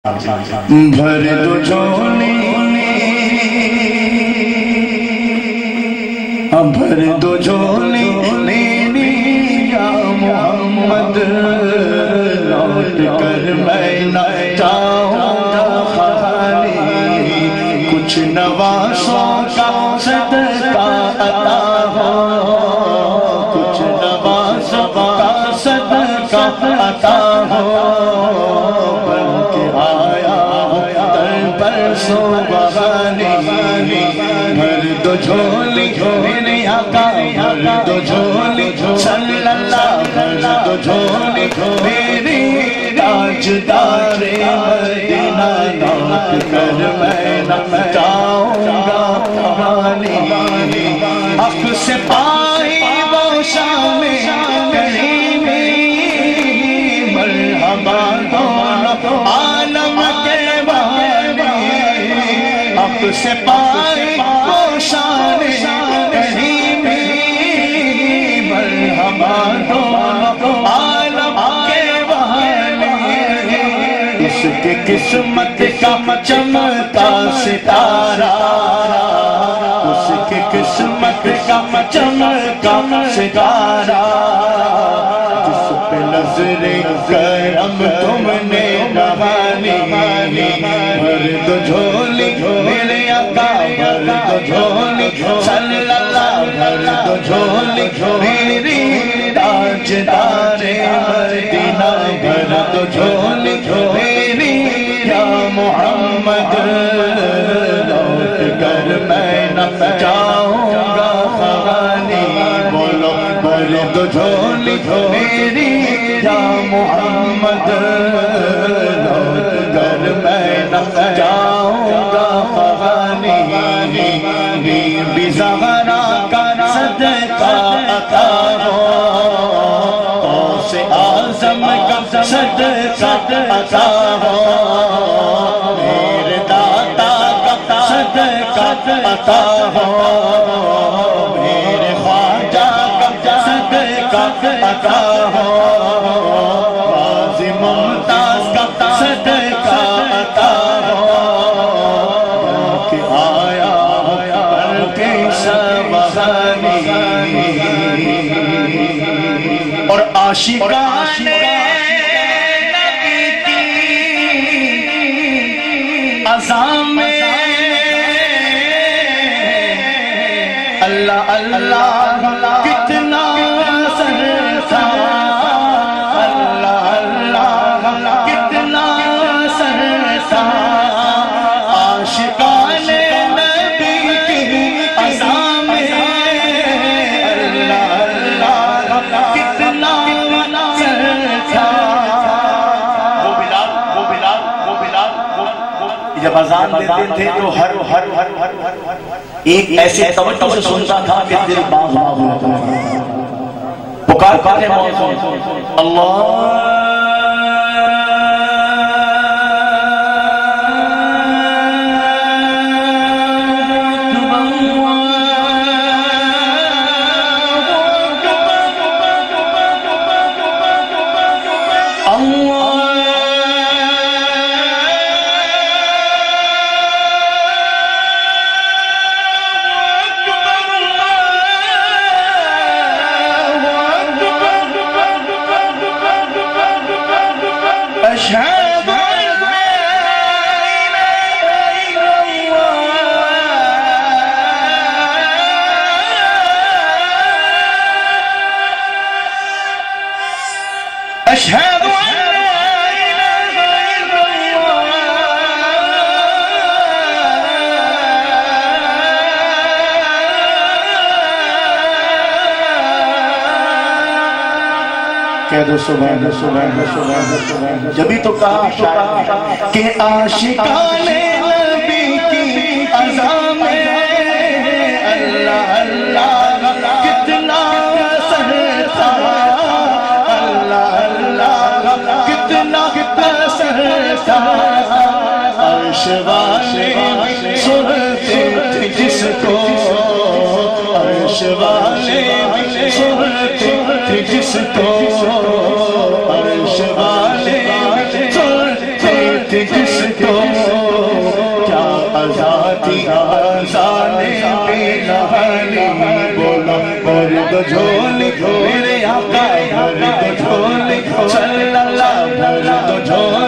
بھر دو جھولی بھر دو جھولی میری یا محمد، لوٹ کر میں نہ جاؤں گا خالی، کچھ نوازوں کا صدقہ عطا ہو، کچھ نوازوں کا صدقہ عطا ہو، بلکہ آیا در پر سبحانی، بھر دو جھولی میرے آقا، بھر دو جھولی صلی اللہ، بھر دو جھولی میری تاجدار مدینہ، لوٹ کر میں نہ جاؤں گا خالی، حق سے پائی وہ شام کریمی، مرحبا دونوں عالم کے بانی، حق سے پائی وہ شام کریمی، مرحبا دونوں عالم کے بانی، اس کی قسمت کا چمکا ستارہ، اس کی قسمت کا چمکا ستارہ، جس پہ نظر کرم تم نے ڈالی، بھر دو جھولی میرے آقا، بھر دو جھولی صلی اللہ، بھر دو جھولی میری تاجدار مدینہ، بھر دو جھولی میری یا محمد، لوٹ کر میں نہ جاؤں گا خالی، بولو بھر دو جھولی میری یا محمد، لوٹ کر میں نہ جاؤں گا خالی، بی بی زہرا کا صدقہ عطا ہو، غوث اعظم کا صدقہ عطا ہو، میرے داتا کا صدقہ عطا ہو، میرے خواجہ کا صدقہ عطا ہو، غازی ممتاز کا صدقہ عطا ہو، کہ آیا پر کے سبحانی، اور عاشقان نبی کی اذان میں اللہ اللہ کتنا اثر تھا، اللہ اللہ کتنا اثر تھا، عاشقان نبی کی اذان میں اللہ اللہ کتنا اثر تھا، جب اذان دیتے تھے تو ہر ایک ایسے توجہ سے سنتا تھا کہ دل باغ باغ ہوتا تھا، پکارتے موسم اللہ أشهد أن لا إله إلا الله، کہہ دو سبحان سبحان سبحان سبحان، جبھی تو کہا کہ عاشقان نبی کی اذان میں اللہ اللہ کتنا اثر تھا، کتنا اثر تھا، عرش والے سنتے تھے جس کو، عرش والے سنتے تھے جس کو، عرش والے سنتے تھے جس تو کیا آزادی آزانے بلہانی بولا بھر دو جھولی میرے آقا بھر دو جھولی صلی اللہ بھر دو جھولی